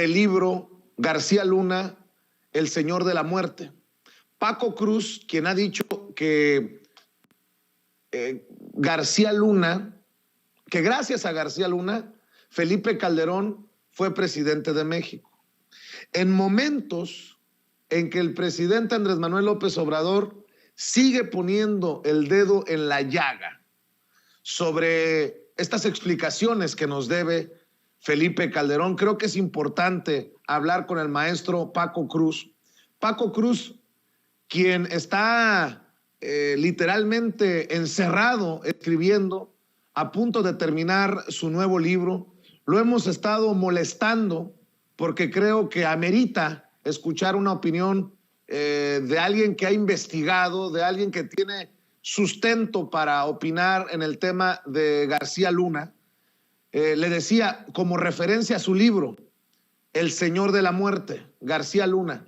el libro García Luna, El Señor de la Muerte. Paco Cruz, quien ha dicho que García Luna, que gracias a García Luna, Felipe Calderón fue presidente de México. En momentos en que el presidente Andrés Manuel López Obrador sigue poniendo el dedo en la llaga sobre estas explicaciones que nos debe Felipe Calderón, creo que es importante hablar con el maestro Paco Cruz. Paco Cruz, quien está literalmente encerrado escribiendo, a punto de terminar su nuevo libro. Lo hemos estado molestando porque creo que amerita escuchar una opinión de alguien que ha investigado, de alguien que tiene sustento para opinar en el tema de García Luna. Le decía, como referencia a su libro, El Señor de la Muerte, García Luna.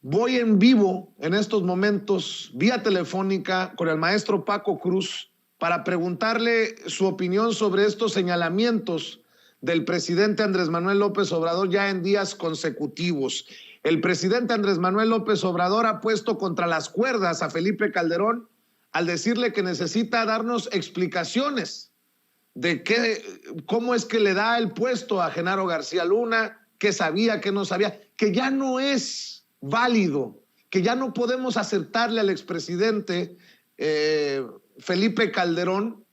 Voy en vivo en estos momentos, vía telefónica, con el maestro Paco Cruz para preguntarle su opinión sobre estos señalamientos del presidente Andrés Manuel López Obrador ya en días consecutivos. El presidente Andrés Manuel López Obrador ha puesto contra las cuerdas a Felipe Calderón al decirle que necesita darnos explicaciones de cómo es que le da el puesto a Genaro García Luna, qué sabía, qué no sabía, que ya no es válido, que ya no podemos aceptarle al expresidente Felipe Calderón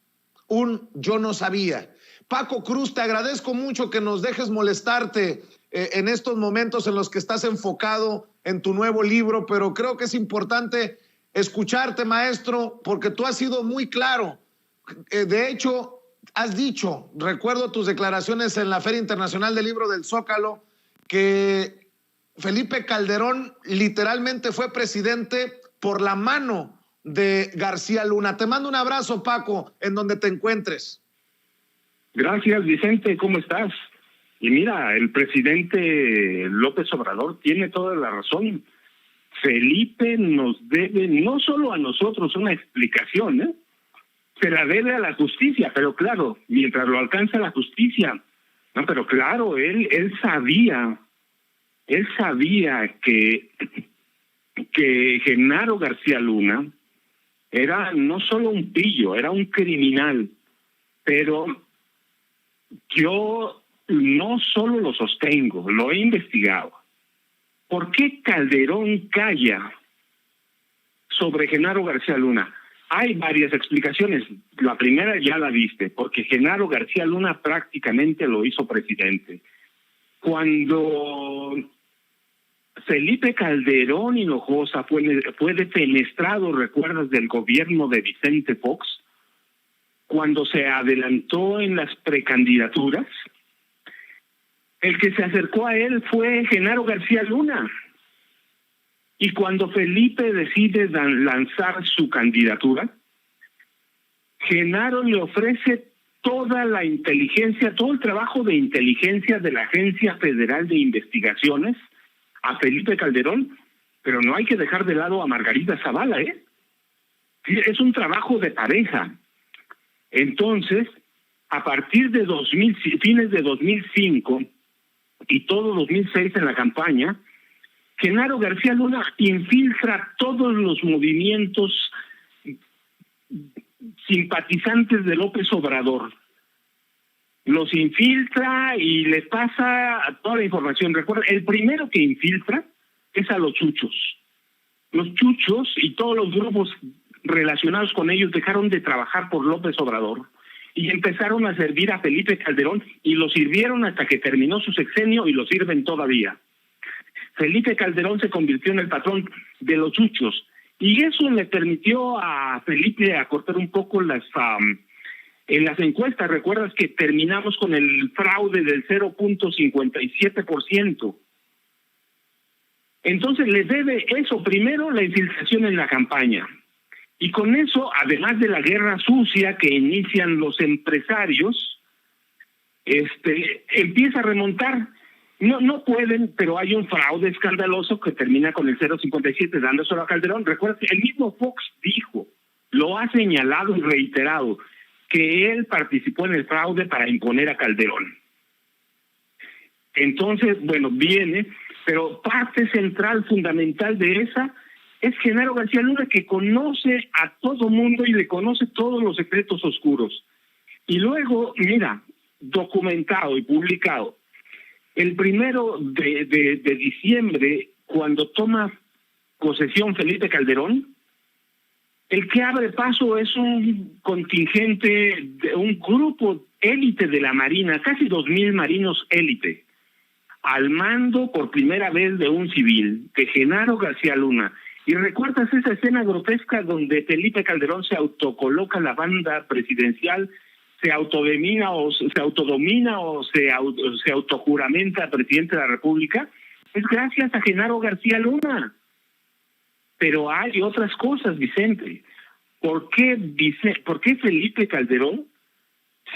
un yo no sabía. Paco Cruz, te agradezco mucho que nos dejes molestarte en estos momentos en los que estás enfocado en tu nuevo libro, pero creo que es importante escucharte, maestro, porque tú has sido muy claro. De hecho, has dicho, recuerdo tus declaraciones en la Feria Internacional del Libro del Zócalo, que Felipe Calderón literalmente fue presidente por la mano de García Luna. Te mando un abrazo, Paco, en donde te encuentres. Gracias, Vicente, ¿cómo estás? Y mira, el presidente López Obrador tiene toda la razón. Felipe nos debe, no solo a nosotros, una explicación, se la debe a la justicia, pero claro, mientras lo alcanza la justicia, no, pero claro, él sabía que Genaro García Luna era no solo un pillo, era un criminal, pero yo no solo lo sostengo, lo he investigado. ¿Por qué Calderón calla sobre Genaro García Luna? Hay varias explicaciones. La primera ya la viste, porque Genaro García Luna prácticamente lo hizo presidente. Cuando Felipe Calderón Hinojosa fue defenestrado, ¿recuerdas?, del gobierno de Vicente Fox, cuando se adelantó en las precandidaturas, el que se acercó a él fue Genaro García Luna. Y cuando Felipe decide lanzar su candidatura, Genaro le ofrece toda la inteligencia, todo el trabajo de inteligencia de la Agencia Federal de Investigaciones a Felipe Calderón, pero no hay que dejar de lado a Margarita Zavala, Es un trabajo de pareja. Entonces, a partir de fines de 2005 y todo 2006 en la campaña, Genaro García Luna infiltra todos los movimientos simpatizantes de López Obrador. Los infiltra y les pasa toda la información. Recuerda, el primero que infiltra es a los chuchos. Los chuchos y todos los grupos relacionados con ellos dejaron de trabajar por López Obrador y empezaron a servir a Felipe Calderón, y lo sirvieron hasta que terminó su sexenio y lo sirven todavía. Felipe Calderón se convirtió en el patrón de los chuchos, y eso le permitió a Felipe acortar un poco en las encuestas. Recuerdas que terminamos con el fraude del 0.57%. Entonces les debe eso, primero la infiltración en la campaña. Y con eso, además de la guerra sucia que inician los empresarios, empieza a remontar. No pueden, pero hay un fraude escandaloso que termina con el 0.57 dándoselo a Calderón. Recuerda que el mismo Fox dijo, lo ha señalado y reiterado, que él participó en el fraude para imponer a Calderón. Entonces, bueno, viene, pero parte central, fundamental de esa es Genaro García Luna, que conoce a todo mundo y le conoce todos los secretos oscuros. Y luego, mira, documentado y publicado, el 1 de diciembre, cuando toma posesión Felipe Calderón, el que abre paso es un contingente, de un grupo élite de la Marina, casi 2,000 marinos élite, al mando por primera vez de un civil, de Genaro García Luna. ¿Y recuerdas esa escena grotesca donde Felipe Calderón se autocoloca la banda presidencial, se autodomina o se autojuramenta presidente de la República? Es gracias a Genaro García Luna. Pero hay otras cosas, Vicente. ¿Por qué Felipe Calderón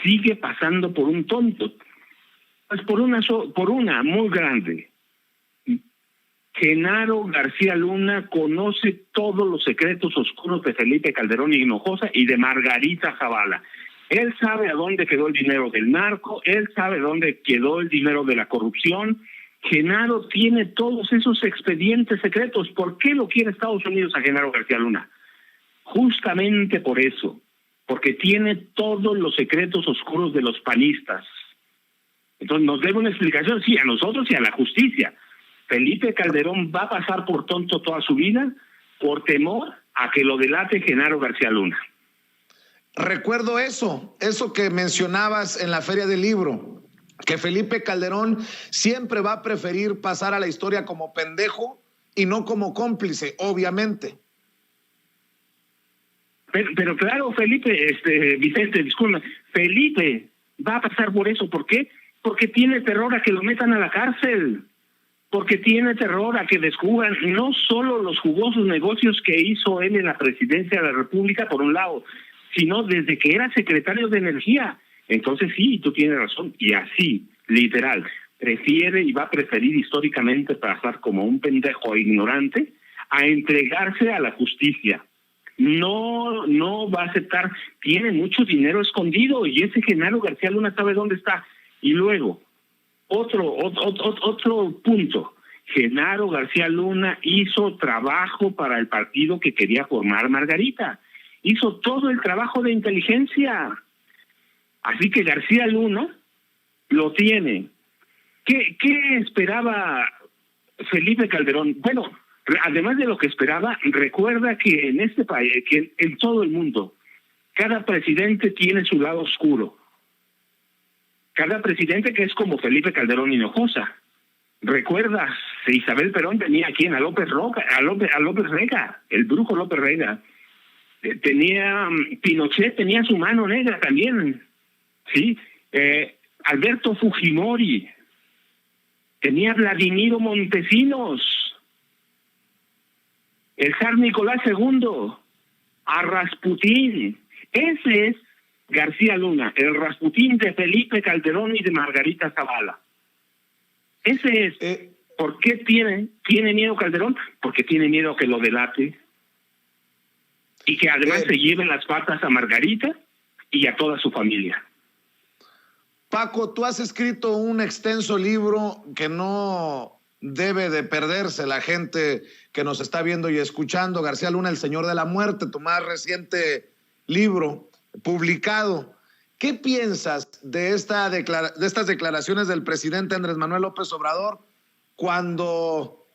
sigue pasando por un tonto? Pues por una muy grande. Genaro García Luna conoce todos los secretos oscuros de Felipe Calderón Hinojosa y de Margarita Zavala. Él sabe a dónde quedó el dinero del narco, él sabe dónde quedó el dinero de la corrupción. Genaro tiene todos esos expedientes secretos. ¿Por qué lo quiere Estados Unidos a Genaro García Luna? Justamente por eso, porque tiene todos los secretos oscuros de los panistas. Entonces nos debe una explicación, sí, a nosotros y a la justicia. Felipe Calderón va a pasar por tonto toda su vida por temor a que lo delate Genaro García Luna. Recuerdo eso que mencionabas en la Feria del Libro, que Felipe Calderón siempre va a preferir pasar a la historia como pendejo y no como cómplice, obviamente. Pero claro, Felipe, Vicente, disculpa, Felipe va a pasar por eso. ¿Por qué? Porque tiene terror a que lo metan a la cárcel, porque tiene terror a que descubran no solo los jugosos negocios que hizo él en la presidencia de la República, por un lado, sino desde que era secretario de Energía. Entonces sí, tú tienes razón, y así, literal, prefiere y va a preferir históricamente pasar como un pendejo ignorante a entregarse a la justicia. No va a aceptar, tiene mucho dinero escondido y ese Genaro García Luna sabe dónde está. Y luego, otro punto, Genaro García Luna hizo trabajo para el partido que quería formar Margarita, hizo todo el trabajo de inteligencia. Así que García Luna lo tiene. ¿Qué esperaba Felipe Calderón? Bueno, además de lo que esperaba, recuerda que en este país, que en todo el mundo, cada presidente tiene su lado oscuro. Cada presidente que es como Felipe Calderón Hinojosa. ¿Recuerdas? Isabel Perón tenía a quién, a López Rega, el brujo López Rega. Tenía Pinochet, tenía su mano negra también. Sí, Alberto Fujimori, tenía Vladimiro Montesinos, el zar Nicolás II, a Rasputín. Ese es García Luna, el Rasputín de Felipe Calderón y de Margarita Zavala. Ese es. ¿Por qué tiene miedo Calderón? Porque tiene miedo que lo delate y que además se lleven las patas a Margarita y a toda su familia. Paco, tú has escrito un extenso libro que no debe de perderse la gente que nos está viendo y escuchando. García Luna, El Señor de la Muerte, tu más reciente libro publicado. ¿Qué piensas de estas declaraciones del presidente Andrés Manuel López Obrador cuando,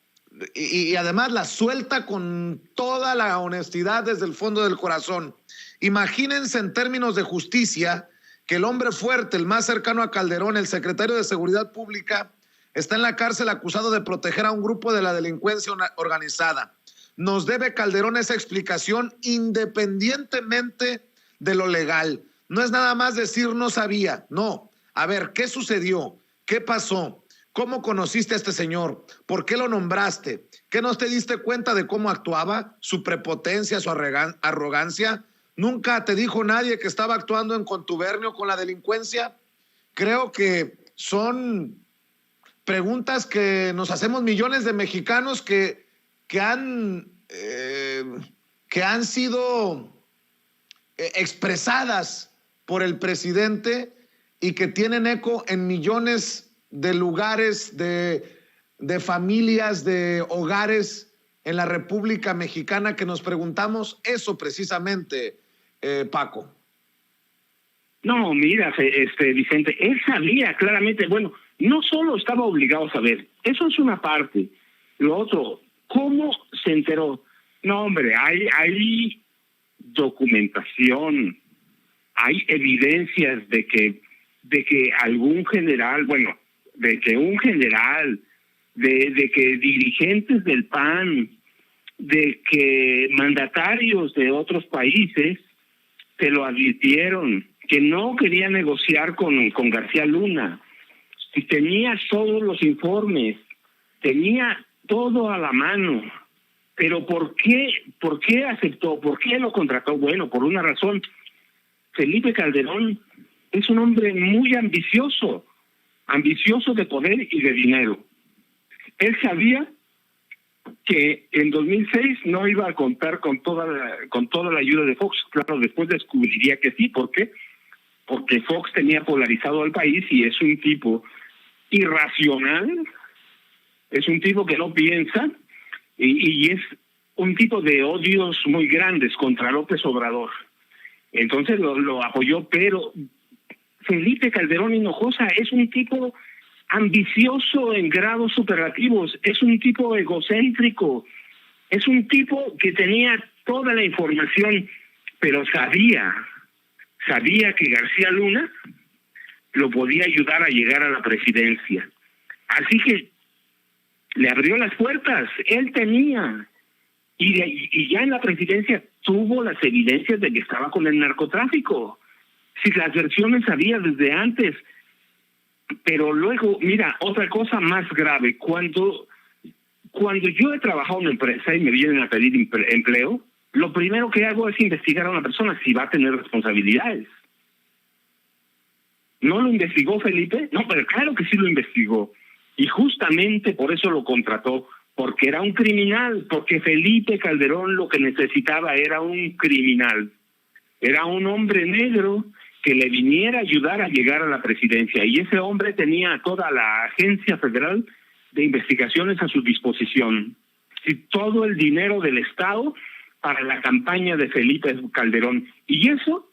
y además la suelta con toda la honestidad desde el fondo del corazón? Imagínense en términos de justicia que el hombre fuerte, el más cercano a Calderón, el secretario de Seguridad Pública, está en la cárcel acusado de proteger a un grupo de la delincuencia organizada. Nos debe Calderón esa explicación independientemente de lo legal. No es nada más decir no sabía, no. A ver, ¿qué sucedió? ¿Qué pasó? ¿Cómo conociste a este señor? ¿Por qué lo nombraste? ¿Qué no te diste cuenta de cómo actuaba? ¿Su prepotencia, su arrogancia? ¿Nunca te dijo nadie que estaba actuando en contubernio con la delincuencia? Creo que son preguntas que nos hacemos millones de mexicanos que han sido expresadas por el presidente y que tienen eco en millones de lugares, de familias, de hogares en la República Mexicana que nos preguntamos eso precisamente, Paco? No, mira, Vicente, él sabía claramente, bueno, no solo estaba obligado a saber, eso es una parte. Lo otro, ¿cómo se enteró? No, hombre, hay documentación, hay evidencias de que algún general, bueno, de que un general, de que dirigentes del PAN, de que mandatarios de otros países se lo advirtieron, que no quería negociar con García Luna. Si tenía todos los informes, tenía todo a la mano. Pero ¿por qué aceptó? ¿Por qué lo contrató? Bueno, por una razón. Felipe Calderón es un hombre muy ambicioso de poder y de dinero. Él sabía que en 2006 no iba a contar con toda la ayuda de Fox. Claro, después descubriría que sí. ¿Por qué? Porque Fox tenía polarizado al país y es un tipo irracional, es un tipo que no piensa y es un tipo de odios muy grandes contra López Obrador. Entonces lo apoyó, pero Felipe Calderón Hinojosa es un tipo ambicioso en grados superlativos, es un tipo egocéntrico, es un tipo que tenía toda la información, pero sabía que García Luna lo podía ayudar a llegar a la presidencia. Así que le abrió las puertas, él tenía, y ya en la presidencia tuvo las evidencias de que estaba con el narcotráfico. Si las versiones había desde antes. Pero luego, mira, otra cosa más grave, cuando yo he trabajado en una empresa y me vienen a pedir empleo, lo primero que hago es investigar a una persona si va a tener responsabilidades. ¿No lo investigó Felipe? No, pero claro que sí lo investigó. Y justamente por eso lo contrató, porque era un criminal, porque Felipe Calderón lo que necesitaba era un criminal. Era un hombre negro que le viniera a ayudar a llegar a la presidencia. Y ese hombre tenía toda la Agencia Federal de Investigaciones a su disposición. Y todo el dinero del Estado para la campaña de Felipe Calderón. Y eso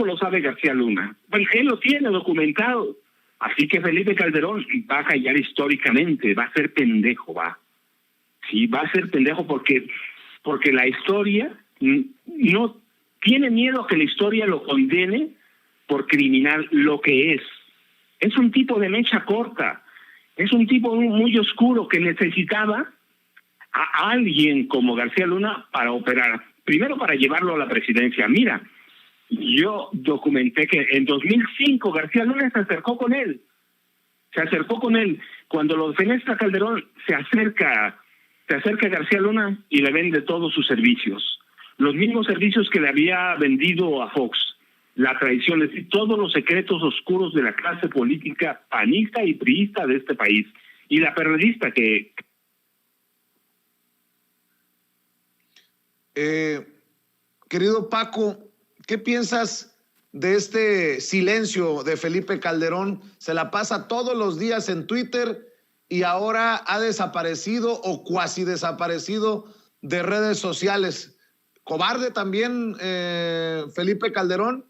lo sabe García Luna. Bueno, él lo tiene documentado. Así que Felipe Calderón va a callar históricamente, va a ser pendejo, va. Sí, va a ser pendejo porque la historia no tiene miedo a que la historia lo condene por criminal, lo que es. Es un tipo de mecha corta, es un tipo muy oscuro que necesitaba a alguien como García Luna para operar, primero para llevarlo a la presidencia. Mira, yo documenté que en 2005 García Luna se acercó con él. Cuando lo defenestra Calderón, se acerca a García Luna y le vende todos sus servicios. Los mismos servicios que le había vendido a Fox. La traición, es decir, todos los secretos oscuros de la clase política panista y priista de este país. Y la periodista que... Querido Paco, ¿qué piensas de este silencio de Felipe Calderón? Se la pasa todos los días en Twitter y ahora ha desaparecido o cuasi desaparecido de redes sociales. Cobarde también, Felipe Calderón.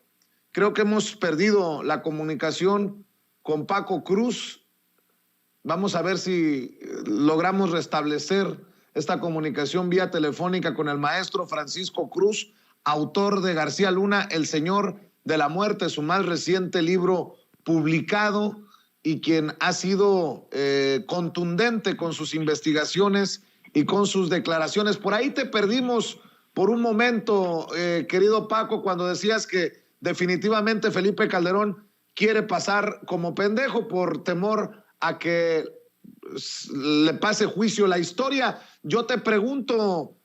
Creo que hemos perdido la comunicación con Paco Cruz. Vamos a ver si logramos restablecer esta comunicación vía telefónica con el maestro Francisco Cruz, autor de García Luna, El Señor de la Muerte, su más reciente libro publicado, y quien ha sido contundente con sus investigaciones y con sus declaraciones. Por ahí te perdimos por un momento, querido Paco, cuando decías que definitivamente Felipe Calderón quiere pasar como pendejo por temor a que le pase juicio la historia. Yo te pregunto,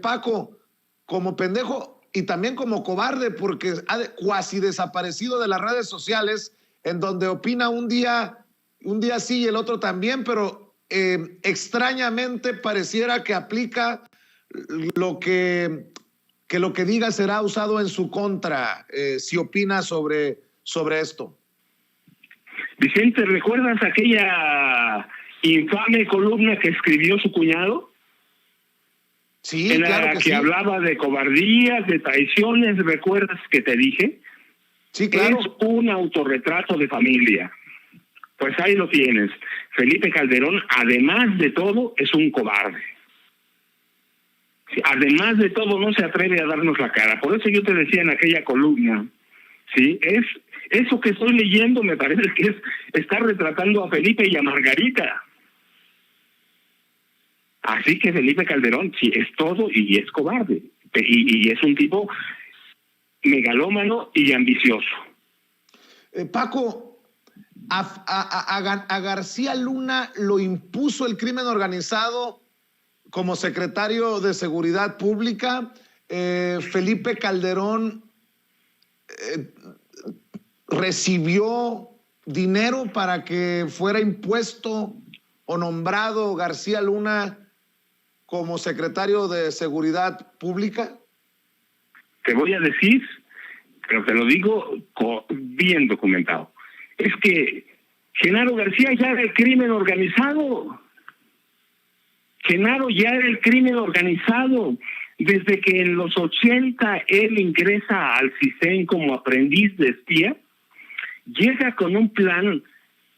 Paco, como pendejo y también como cobarde, porque ha cuasi desaparecido de las redes sociales, en donde opina un día sí y el otro también, pero extrañamente pareciera que aplica lo que lo que diga será usado en su contra, si opina sobre esto. Vicente, ¿recuerdas aquella infame columna que escribió su cuñado? Sí, en claro la que que sí. hablaba de cobardías, de traiciones, ¿recuerdas que te dije? Sí, claro. Es un autorretrato de familia. Pues ahí lo tienes. Felipe Calderón, además de todo, es un cobarde. Sí, además de todo, no se atreve a darnos la cara. Por eso yo te decía en aquella columna, sí, es eso que estoy leyendo, me parece que está retratando a Felipe y a Margarita. Así que Felipe Calderón sí es todo y es cobarde. Y es un tipo megalómano y ambicioso. Paco, a García Luna lo impuso el crimen organizado como secretario de Seguridad Pública. Felipe Calderón recibió dinero para que fuera impuesto o nombrado García Luna como secretario de Seguridad Pública. Te voy a decir, pero te lo digo bien documentado, es que Genaro García ya era el crimen organizado. Genaro ya era el crimen organizado. Desde que en los 80 él ingresa al CISEN como aprendiz de espía, llega con un plan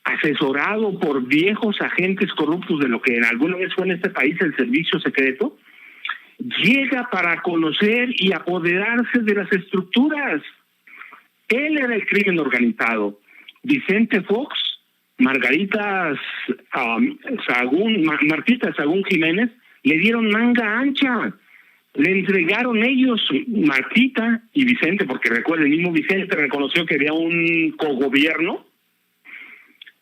asesorado por viejos agentes corruptos de lo que en alguna vez fue en este país el servicio secreto, llega para conocer y apoderarse de las estructuras. Él era el crimen organizado. Vicente Fox, Martita Sagún Jiménez, le dieron manga ancha. Le entregaron ellos, Martita y Vicente, porque recuerda, el mismo Vicente reconoció que había un cogobierno.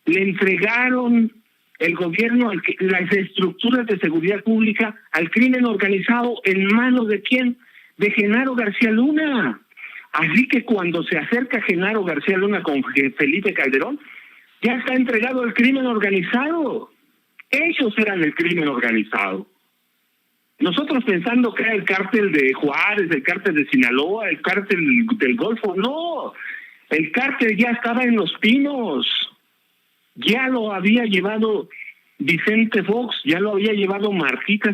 Le entregaron el gobierno, las estructuras de seguridad pública al crimen organizado en manos de ¿quién? De Genaro García Luna. Así que cuando se acerca Genaro García Luna con Felipe Calderón, ya está entregado el crimen organizado. Ellos eran el crimen organizado. Nosotros pensando que era el cártel de Juárez, el cártel de Sinaloa, el cártel del Golfo. No, el cártel ya estaba en Los Pinos. Ya lo había llevado Vicente Fox, ya lo había llevado Martita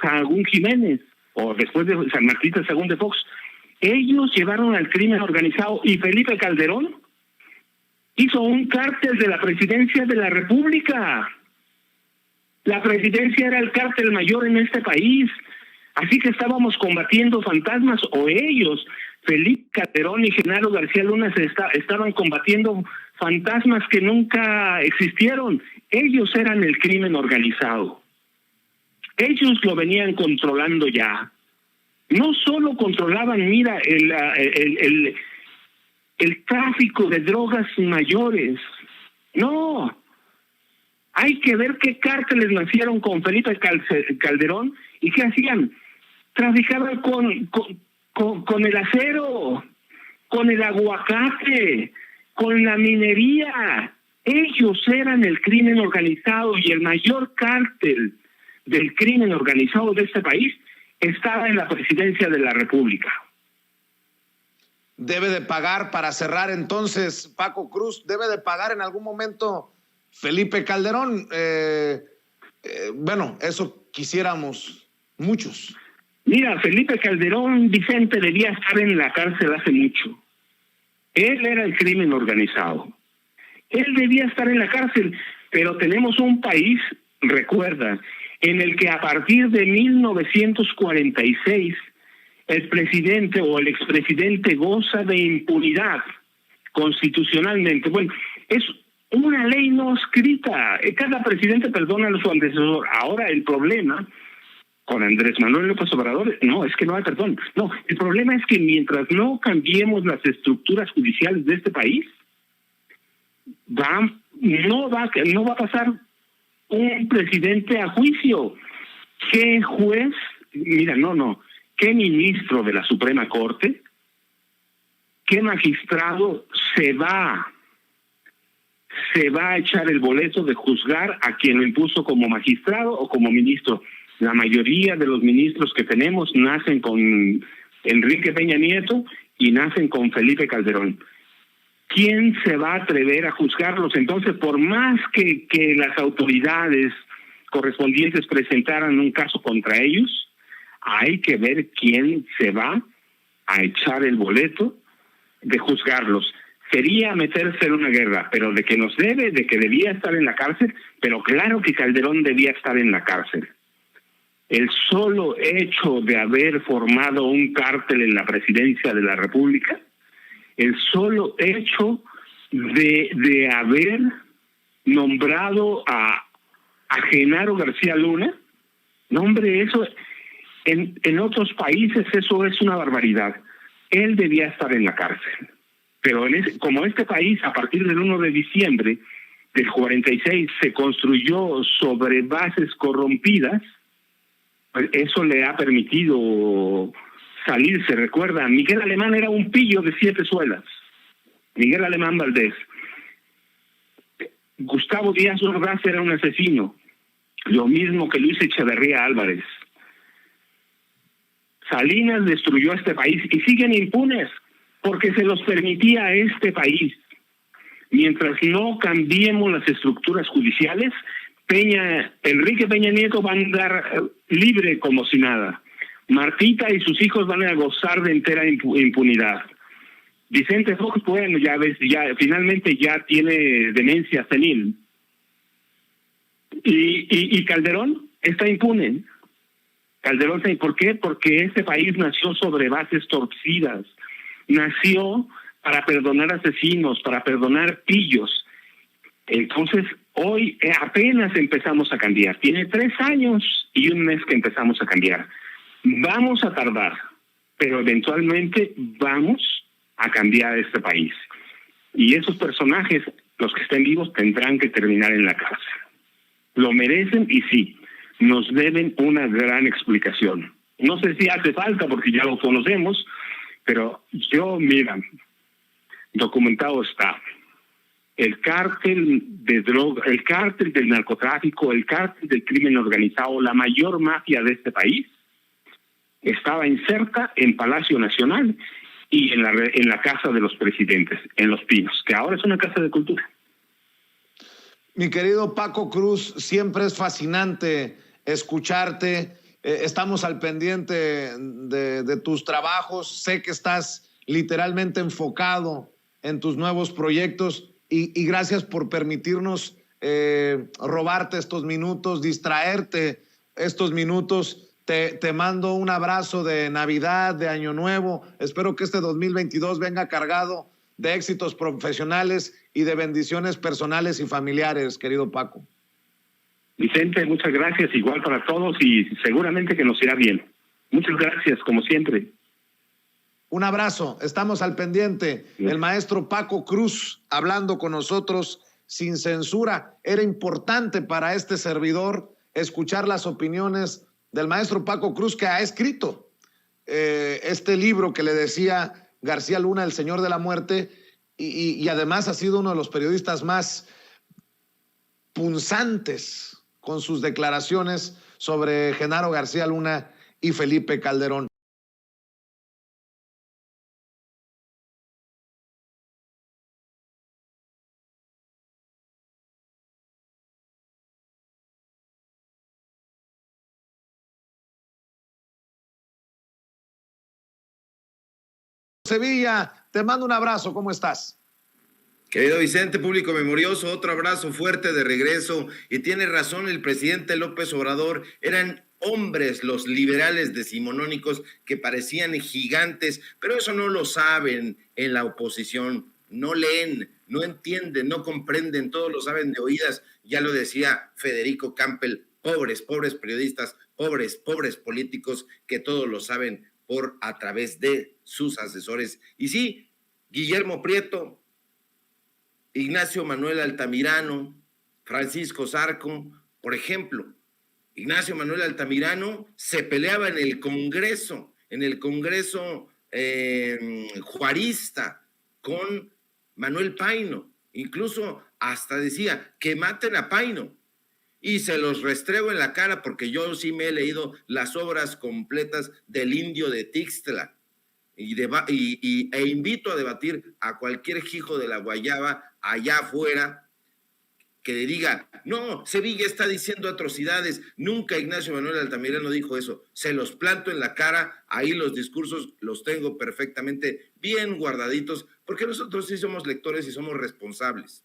Sagún Jiménez, o después de Martita Sagún de Fox. Ellos llevaron al crimen organizado y Felipe Calderón hizo un cártel de la presidencia de la República. La presidencia era el cártel mayor en este país. Así que estábamos combatiendo fantasmas, o ellos, Felipe Calderón y Genaro García Luna, estaban combatiendo fantasmas que nunca existieron. Ellos eran el crimen organizado. Ellos lo venían controlando ya. No solo controlaban, mira, el tráfico de drogas mayores. No. Hay que ver qué cárteles nacieron con Felipe Calderón y qué hacían. Traficaban con el acero, con el aguacate, con la minería. Ellos eran el crimen organizado y el mayor cártel del crimen organizado de este país estaba en la presidencia de la República. Debe de pagar, para cerrar entonces, Paco Cruz, debe de pagar en algún momento Felipe Calderón. Bueno, eso quisiéramos muchos. Mira, Felipe Calderón, Vicente, debía estar en la cárcel hace mucho. Él era el crimen organizado. Él debía estar en la cárcel, pero tenemos un país, recuerda, en el que a partir de 1946 el presidente o el expresidente goza de impunidad constitucionalmente. Bueno, es una ley no escrita. Cada presidente perdona a su antecesor. Ahora el problema con Andrés Manuel López Obrador, no, es que no hay perdón. No, el problema es que mientras no cambiemos las estructuras judiciales de este país, no va a pasar un presidente a juicio. ¿Qué juez? Mira, ¿qué ministro de la Suprema Corte? ¿Qué magistrado se va a echar el boleto de juzgar a quien lo impuso como magistrado o como ministro? La mayoría de los ministros que tenemos nacen con Enrique Peña Nieto y nacen con Felipe Calderón. ¿quién se va a atrever a juzgarlos? Entonces, por más que las autoridades correspondientes presentaran un caso contra ellos, hay que ver quién se va a echar el boleto de juzgarlos. Sería meterse en una guerra, pero de que nos debe, de que debía estar en la cárcel, pero claro que Calderón debía estar en la cárcel. El solo hecho de haber formado un cártel en la presidencia de la República, el solo hecho de haber nombrado a Genaro García Luna, no hombre, eso en otros países eso es una barbaridad. Él debía estar en la cárcel. Pero como este país, a partir del 1 de diciembre del 46, se construyó sobre bases corrompidas, pues eso le ha permitido salirse. Recuerda, Miguel Alemán era un pillo de 7 suelas. Miguel Alemán Valdés. Gustavo Díaz Ordaz era un asesino. Lo mismo que Luis Echeverría Álvarez. Salinas destruyó este país y siguen impunes porque se los permitía a este país. Mientras no cambiemos las estructuras judiciales, Enrique Peña Nieto va a andar libre como si nada. Martita y sus hijos van a gozar de entera impunidad. Vicente Fox, bueno, ya ves, finalmente ya tiene demencia senil. Y Calderón está impune. Calderón, ¿por qué? Porque este país nació sobre bases torcidas. Nació para perdonar asesinos, para perdonar pillos. Entonces, hoy apenas empezamos a cambiar. Tiene 3 años y 1 mes que empezamos a cambiar. Vamos a tardar, pero eventualmente vamos a cambiar este país. Y esos personajes, los que estén vivos, tendrán que terminar en la cárcel. Lo merecen y sí, nos deben una gran explicación. No sé si hace falta porque ya lo conocemos, pero mira, documentado está. El cártel de droga, el cártel del narcotráfico, el cártel del crimen organizado, la mayor mafia de este país, estaba inserta en Palacio Nacional y en la Casa de los Presidentes, en Los Pinos, que ahora es una casa de cultura. Mi querido Paco Cruz, siempre es fascinante escucharte. Estamos al pendiente de tus trabajos. Sé que estás literalmente enfocado en tus nuevos proyectos y gracias por permitirnos robarte estos minutos, distraerte estos minutos. Te mando un abrazo de Navidad, de Año Nuevo. Espero que este 2022 venga cargado de éxitos profesionales y de bendiciones personales y familiares, querido Paco. Vicente, muchas gracias, igual para todos y seguramente que nos irá bien. Muchas gracias, como siempre. Un abrazo, estamos al pendiente. El maestro Paco Cruz hablando con nosotros sin censura. Era importante para este servidor escuchar las opiniones del maestro Paco Cruz, que ha escrito este libro que le decía García Luna, El Señor de la Muerte, y además ha sido uno de los periodistas más punzantes con sus declaraciones sobre Genaro García Luna y Felipe Calderón. Sevilla, te mando un abrazo, ¿cómo estás? Querido Vicente, público memorioso, otro abrazo fuerte de regreso. Y tiene razón el presidente López Obrador, eran hombres los liberales decimonónicos que parecían gigantes, pero eso no lo saben en la oposición, no leen, no entienden, no comprenden, todos lo saben de oídas. Ya lo decía Federico Campbell, pobres periodistas, pobres políticos que todos lo saben a través de sus asesores. Y sí, Guillermo Prieto, Ignacio Manuel Altamirano, Francisco Zarco, por ejemplo. Ignacio Manuel Altamirano se peleaba en el Congreso juarista con Manuel Paino, incluso hasta decía que maten a Paino, y se los restrego en la cara porque yo sí me he leído las obras completas del Indio de Tixtla. e invito a debatir a cualquier hijo de la guayaba allá afuera que le diga, no, Sevilla está diciendo atrocidades, nunca Ignacio Manuel Altamirano dijo eso, se los planto en la cara, ahí los discursos los tengo perfectamente bien guardaditos, porque nosotros sí somos lectores y somos responsables.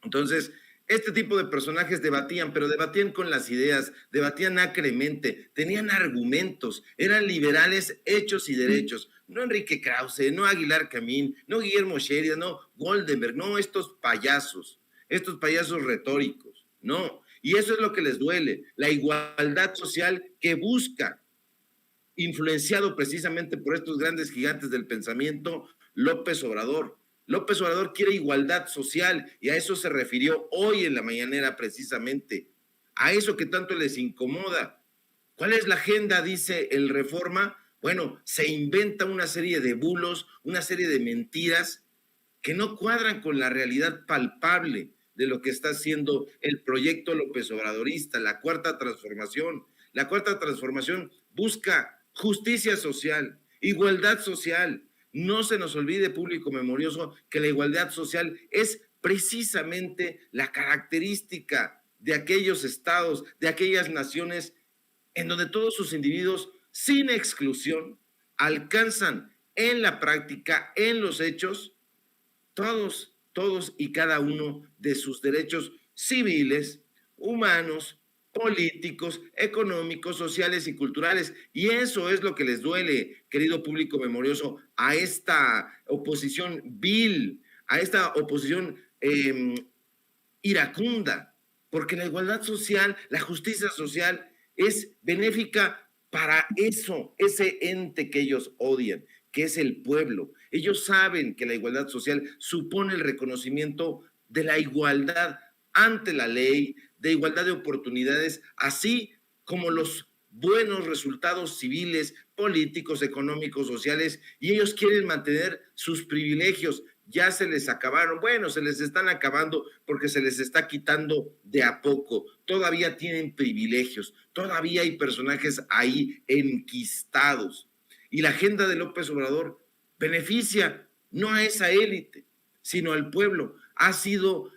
Entonces, este tipo de personajes debatían, pero debatían con las ideas, debatían acremente, tenían argumentos, eran liberales hechos y derechos, no Enrique Krause, no Aguilar Camín, no Guillermo Sheridan, no Goldenberg, no estos payasos retóricos, no. Y eso es lo que les duele, la igualdad social que busca, influenciado precisamente por estos grandes gigantes del pensamiento, López Obrador. López Obrador quiere igualdad social y a eso se refirió hoy en la mañanera precisamente, a eso que tanto les incomoda. ¿Cuál es la agenda? Dice el Reforma. Bueno, se inventa una serie de bulos, una serie de mentiras que no cuadran con la realidad palpable de lo que está haciendo el proyecto López Obradorista, la Cuarta Transformación. La Cuarta Transformación busca justicia social, igualdad social. No se nos olvide, público memorioso, que la igualdad social es precisamente la característica de aquellos estados, de aquellas naciones en donde todos sus individuos, sin exclusión, alcanzan en la práctica, en los hechos, todos y cada uno de sus derechos civiles, humanos, políticos, económicos, sociales y culturales. Y eso es lo que les duele, querido público memorioso, a esta oposición vil, a esta oposición iracunda, porque la igualdad social, la justicia social es benéfica para eso, ese ente que ellos odian, que es el pueblo. Ellos saben que la igualdad social supone el reconocimiento de la igualdad ante la ley, de igualdad de oportunidades, así como los buenos resultados civiles, políticos, económicos, sociales, y ellos quieren mantener sus privilegios. Ya se les acabaron, bueno, se les están acabando porque se les está quitando de a poco. Todavía tienen privilegios, todavía hay personajes ahí enquistados. Y la agenda de López Obrador beneficia no a esa élite, sino al pueblo. Ha sido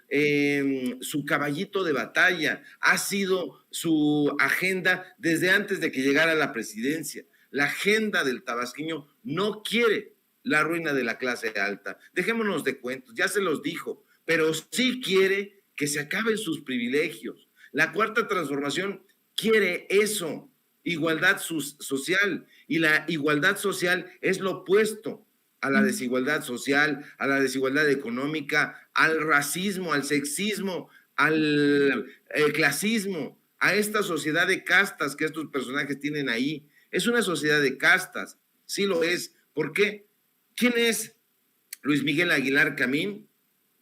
su caballito de batalla, ha sido su agenda desde antes de que llegara a la presidencia. La agenda del tabasqueño no quiere la ruina de la clase alta. Dejémonos de cuentos, ya se los dijo, pero sí quiere que se acaben sus privilegios. La Cuarta Transformación quiere eso, igualdad social, y la igualdad social es lo opuesto a la desigualdad social, a la desigualdad económica, al racismo, al sexismo, al clasismo, a esta sociedad de castas que estos personajes tienen ahí. Es una sociedad de castas, sí lo es. ¿Por qué? ¿Quién es Luis Miguel Aguilar Camín,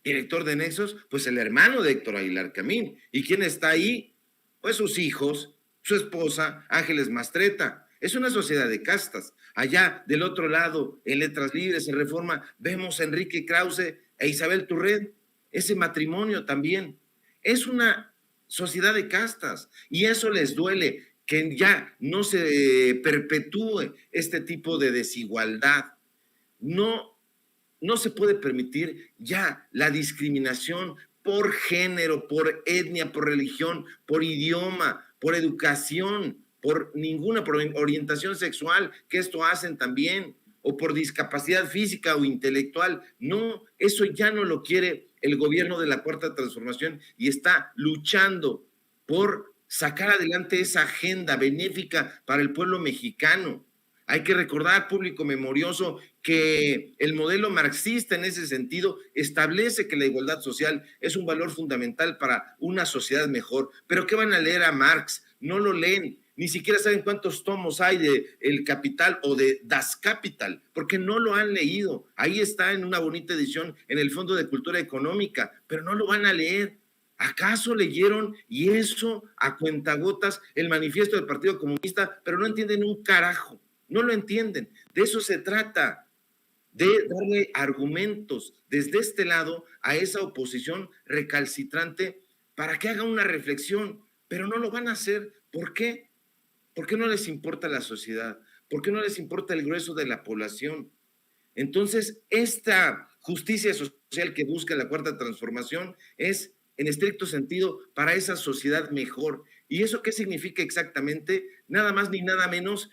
director de Nexos? Pues el hermano de Héctor Aguilar Camín. ¿Y quién está ahí? Pues sus hijos, su esposa, Ángeles Mastreta. Es una sociedad de castas. Allá del otro lado, en Letras Libres, en Reforma, vemos a Enrique Krause e Isabel Turret. Ese matrimonio también. Es una sociedad de castas y eso les duele, que ya no se perpetúe este tipo de desigualdad. No se puede permitir ya la discriminación por género, por etnia, por religión, por idioma, por educación, por orientación sexual, que esto hacen también, o por discapacidad física o intelectual. No, eso ya no lo quiere el gobierno de la Cuarta Transformación y está luchando por sacar adelante esa agenda benéfica para el pueblo mexicano. Hay que recordar, público memorioso, que el modelo marxista en ese sentido establece que la igualdad social es un valor fundamental para una sociedad mejor. ¿Pero qué van a leer a Marx? No lo leen. Ni siquiera saben cuántos tomos hay de El Capital o de Das Kapital, porque no lo han leído. Ahí está en una bonita edición en el Fondo de Cultura Económica, pero no lo van a leer. ¿Acaso leyeron, y eso a cuentagotas, el manifiesto del Partido Comunista, pero no entienden un carajo? No lo entienden. De eso se trata, de darle argumentos desde este lado a esa oposición recalcitrante para que haga una reflexión, pero no lo van a hacer. ¿Por qué? ¿Por qué no les importa la sociedad? ¿Por qué no les importa el grueso de la población? Entonces, esta justicia social que busca la Cuarta Transformación es, en estricto sentido, para esa sociedad mejor. ¿Y eso qué significa exactamente? Nada más ni nada menos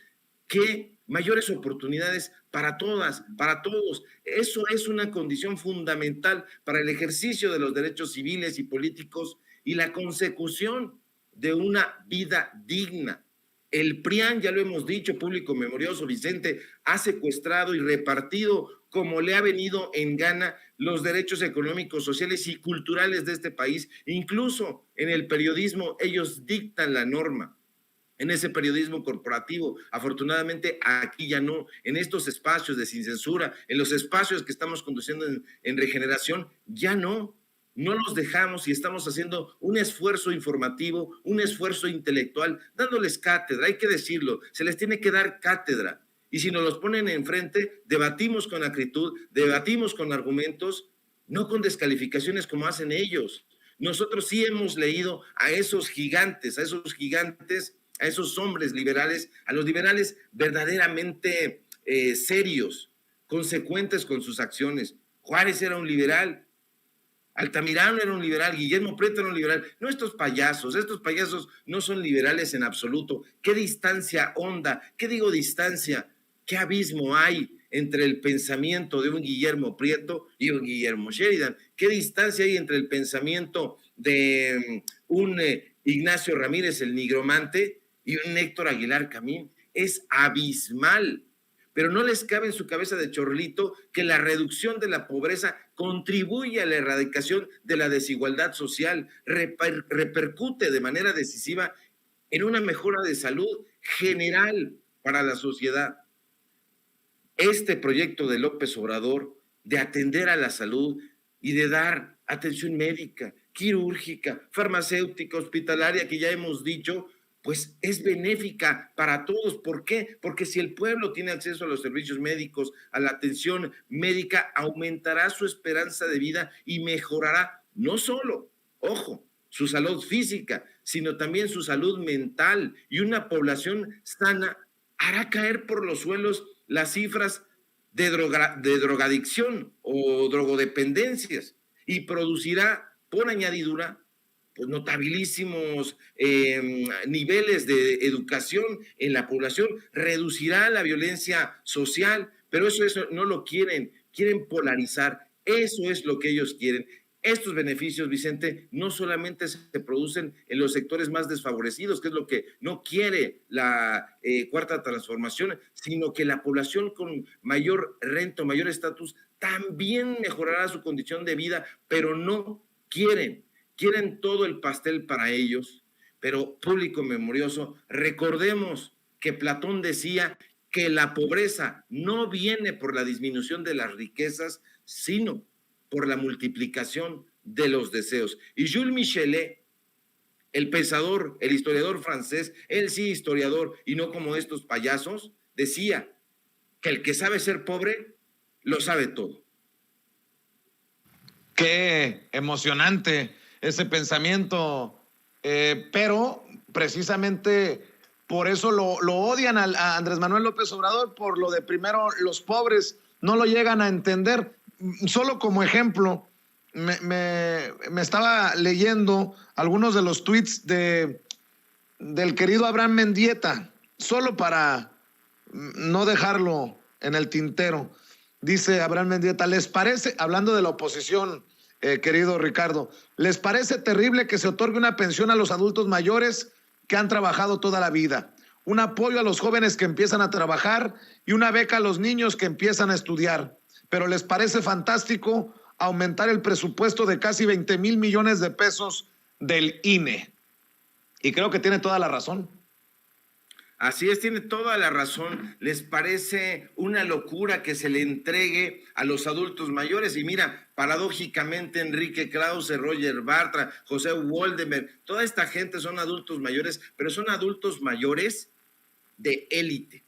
que mayores oportunidades para todas, para todos. Eso es una condición fundamental para el ejercicio de los derechos civiles y políticos y la consecución de una vida digna. El PRIAN, ya lo hemos dicho, público memorioso, Vicente, ha secuestrado y repartido como le ha venido en gana los derechos económicos, sociales y culturales de este país. Incluso en el periodismo ellos dictan la norma. En ese periodismo corporativo, afortunadamente aquí ya no, en estos espacios de sin censura, en los espacios que estamos conduciendo en Regeneración, ya no los dejamos y estamos haciendo un esfuerzo informativo, un esfuerzo intelectual, dándoles cátedra, hay que decirlo, se les tiene que dar cátedra. Y si nos los ponen enfrente, debatimos con acritud, debatimos con argumentos, no con descalificaciones como hacen ellos. Nosotros sí hemos leído a esos gigantes, a esos hombres liberales, a los liberales verdaderamente serios, consecuentes con sus acciones. Juárez era un liberal, Altamirano era un liberal, Guillermo Prieto era un liberal. No estos payasos no son liberales en absoluto. ¿Qué distancia honda? ¿Qué digo distancia? ¿Qué abismo hay entre el pensamiento de un Guillermo Prieto y un Guillermo Sheridan? ¿Qué distancia hay entre el pensamiento de un Ignacio Ramírez, el nigromante, y un Héctor Aguilar Camín? Es abismal. Pero no les cabe en su cabeza de chorlito que la reducción de la pobreza contribuye a la erradicación de la desigualdad social, repercute de manera decisiva en una mejora de salud general para la sociedad. Este proyecto de López Obrador de atender a la salud y de dar atención médica, quirúrgica, farmacéutica, hospitalaria, que ya hemos dicho, pues es benéfica para todos. ¿Por qué? Porque si el pueblo tiene acceso a los servicios médicos, a la atención médica, aumentará su esperanza de vida y mejorará no solo, ojo, su salud física, sino también su salud mental. Y una población sana hará caer por los suelos las cifras de drogadicción o drogodependencias y producirá, por añadidura, pues notabilísimos niveles de educación en la población, reducirá la violencia social, pero eso no lo quieren polarizar, eso es lo que ellos quieren. Estos beneficios, Vicente, no solamente se producen en los sectores más desfavorecidos, que es lo que no quiere la Cuarta Transformación, sino que la población con mayor renta, mayor estatus, también mejorará su condición de vida, pero no quieren todo el pastel para ellos. Pero público memorioso, recordemos que Platón decía que la pobreza no viene por la disminución de las riquezas, sino por la multiplicación de los deseos. Y Jules Michelet, el pensador, el historiador francés, él sí historiador y no como estos payasos, decía que el que sabe ser pobre, lo sabe todo. Qué emocionante ese pensamiento, pero precisamente por eso lo odian a Andrés Manuel López Obrador, por lo de primero los pobres, no lo llegan a entender. Solo como ejemplo, me estaba leyendo algunos de los tweets del querido Abraham Mendieta, solo para no dejarlo en el tintero. Dice Abraham Mendieta, ¿les parece, hablando de la oposición, querido Ricardo, ¿les parece terrible que se otorgue una pensión a los adultos mayores que han trabajado toda la vida? Un apoyo a los jóvenes que empiezan a trabajar y una beca a los niños que empiezan a estudiar. Pero les parece fantástico aumentar el presupuesto de casi 20,000 millones de pesos del INE. Y creo que tiene toda la razón. Así es, tiene toda la razón. Les parece una locura que se le entregue a los adultos mayores. Y mira, paradójicamente Enrique Krause, Roger Bartra, José Woldenberg, toda esta gente son adultos mayores, pero son adultos mayores de élite.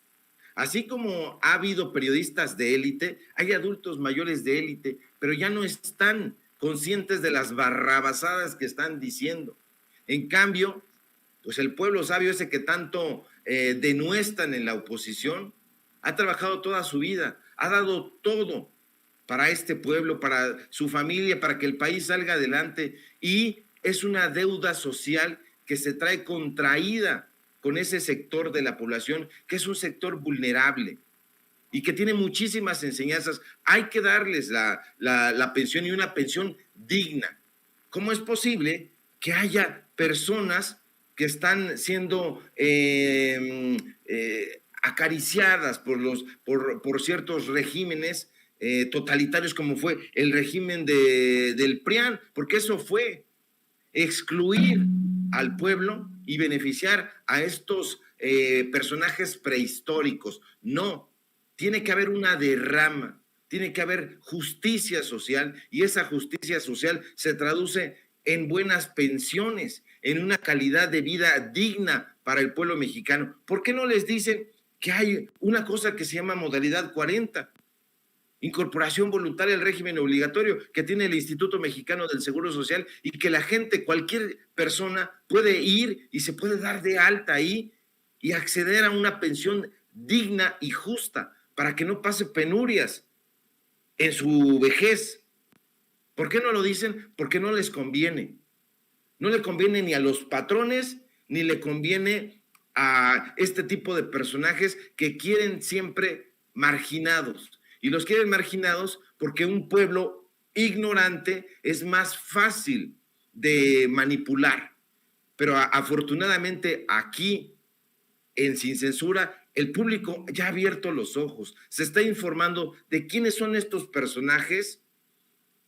Así como ha habido periodistas de élite, hay adultos mayores de élite, pero ya no están conscientes de las barrabasadas que están diciendo. En cambio, pues el pueblo sabio ese que tanto denuestran en la oposición, ha trabajado toda su vida, ha dado todo para este pueblo, para su familia, para que el país salga adelante, y es una deuda social que se trae contraída con ese sector de la población, que es un sector vulnerable y que tiene muchísimas enseñanzas. Hay que darles la pensión, y una pensión digna. ¿Cómo es posible que haya personas que están siendo acariciadas por ciertos regímenes totalitarios, como fue el régimen del PRIAN? Porque eso fue excluir al pueblo y beneficiar a estos personajes prehistóricos. No, tiene que haber una derrama, tiene que haber justicia social, y esa justicia social se traduce en buenas pensiones, en una calidad de vida digna para el pueblo mexicano. ¿Por qué no les dicen que hay una cosa que se llama modalidad 40? Incorporación voluntaria al régimen obligatorio que tiene el Instituto Mexicano del Seguro Social, y que la gente, cualquier persona, puede ir y se puede dar de alta ahí y acceder a una pensión digna y justa para que no pase penurias en su vejez. ¿Por qué no lo dicen? Porque no les conviene. No le conviene ni a los patrones, ni le conviene a este tipo de personajes que quieren siempre marginados. Y los quieren marginados porque un pueblo ignorante es más fácil de manipular. Pero afortunadamente aquí, en Sin Censura, el público ya ha abierto los ojos. Se está informando de quiénes son estos personajes,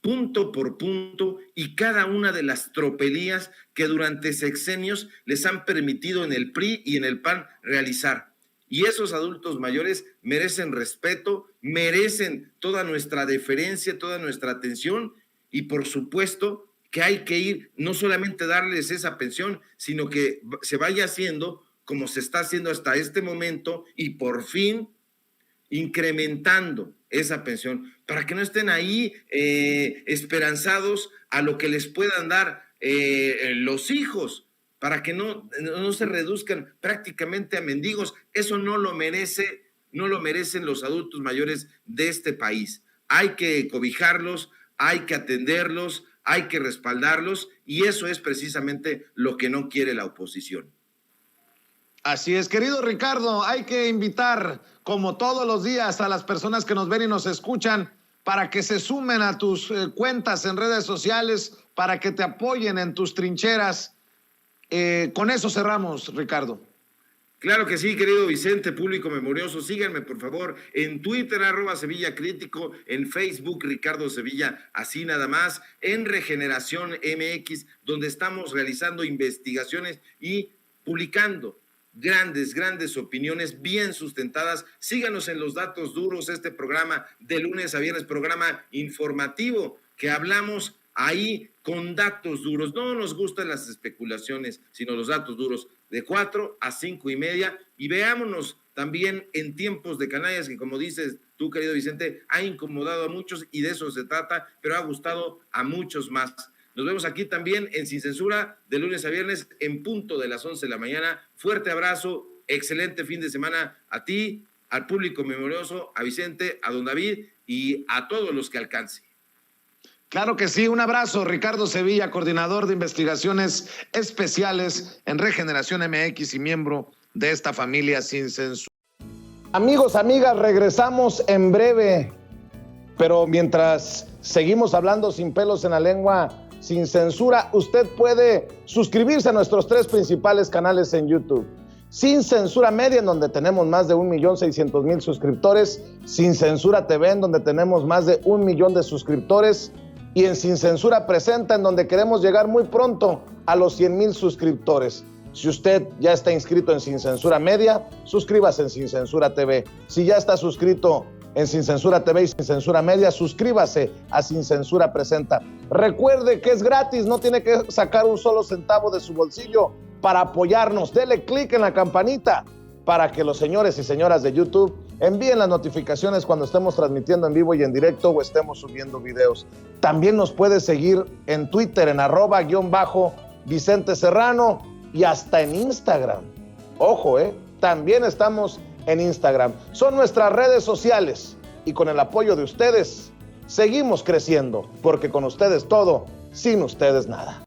punto por punto, y cada una de las tropelías que durante sexenios les han permitido en el PRI y en el PAN realizar. Y esos adultos mayores merecen respeto, merecen toda nuestra deferencia, toda nuestra atención, y por supuesto que hay que ir, no solamente darles esa pensión, sino que se vaya haciendo como se está haciendo hasta este momento, y por fin incrementando esa pensión, para que no estén ahí esperanzados a lo que les puedan dar los hijos, para que no se reduzcan prácticamente a mendigos. Eso no lo merecen los adultos mayores de este país. Hay que cobijarlos, hay que atenderlos, hay que respaldarlos, y eso es precisamente lo que no quiere la oposición. Así es, querido Ricardo, hay que invitar, como todos los días, a las personas que nos ven y nos escuchan para que se sumen a tus cuentas en redes sociales, para que te apoyen en tus trincheras. Con eso cerramos, Ricardo. Claro que sí, querido Vicente, público memorioso. Síganme, por favor, en Twitter, @SevillaCrítico, en Facebook, Ricardo Sevilla, así nada más, en Regeneración MX, donde estamos realizando investigaciones y publicando grandes opiniones bien sustentadas. Síganos en Los Datos Duros, este programa de lunes a viernes, programa informativo que hablamos ahí con datos duros. No nos gustan las especulaciones, sino los datos duros, de 4 a 5:30. Y veámonos también en Tiempos de Canallas, que, como dices tú, querido Vicente, ha incomodado a muchos, y de eso se trata, pero ha gustado a muchos más. Nos vemos aquí también en Sin Censura, de lunes a viernes, en punto de las 11 de la mañana. Fuerte abrazo, excelente fin de semana a ti, al público memorioso, a Vicente, a don David y a todos los que alcance. Claro que sí, un abrazo, Ricardo Sevilla, coordinador de investigaciones especiales en Regeneración MX y miembro de esta familia Sin Censura. Amigos, amigas, regresamos en breve, pero mientras seguimos hablando sin pelos en la lengua, Sin Censura, usted puede suscribirse a nuestros 3 principales canales en YouTube. Sin Censura Media, en donde tenemos más de 1,600,000 suscriptores. Sin Censura TV, en donde tenemos más de 1 millón de suscriptores. Y en Sin Censura Presenta, en donde queremos llegar muy pronto a los 100,000 suscriptores. Si usted ya está inscrito en Sin Censura Media, suscríbase en Sin Censura TV. Si ya está suscrito en Sin Censura TV y Sin Censura Media, suscríbase a Sin Censura Presenta. Recuerde que es gratis, no tiene que sacar un solo centavo de su bolsillo para apoyarnos. Dele clic en la campanita para que los señores y señoras de YouTube envíen las notificaciones cuando estemos transmitiendo en vivo y en directo o estemos subiendo videos. También nos puede seguir en Twitter en @Vicente Serrano y hasta en Instagram. Ojo, también estamos en Instagram. Son nuestras redes sociales. y con el apoyo de ustedes, seguimos creciendo, porque con ustedes todo, sin ustedes nada.